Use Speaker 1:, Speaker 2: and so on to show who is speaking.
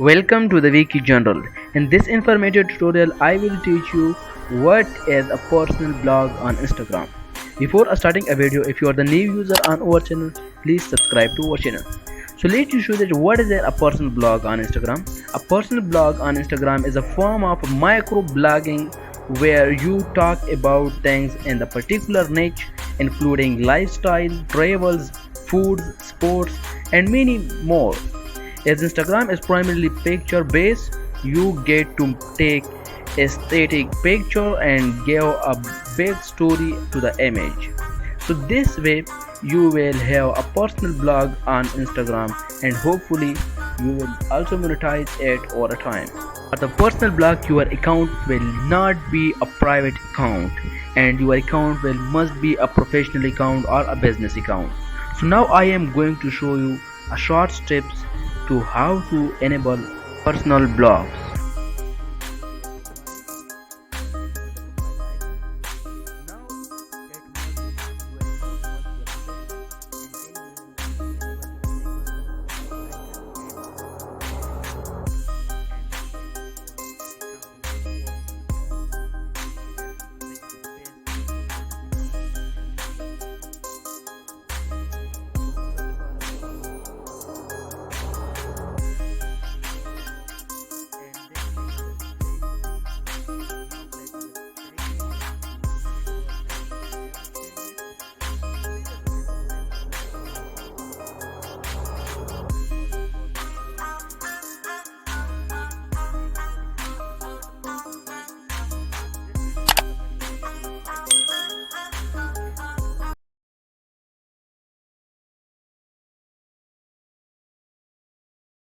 Speaker 1: Welcome to the Wiki General. In this informative tutorial, I will teach you what is a personal blog on Instagram. Before starting a video, if you are the new user on our channel, please subscribe to our channel. So let me show that what is a personal blog on Instagram. A personal blog on Instagram is a form of micro blogging where you talk about things in the particular niche, including lifestyle, travels, foods, sports, and many more. As Instagram is primarily picture based, you get to take a static picture and give a big story to the image. So this way you will have a personal blog on Instagram and hopefully you will also monetize it over time. For the personal blog, your account will not be a private account and your account will must be a professional account or a business account. So now I am going to show you a short steps to how to enable personal blogs.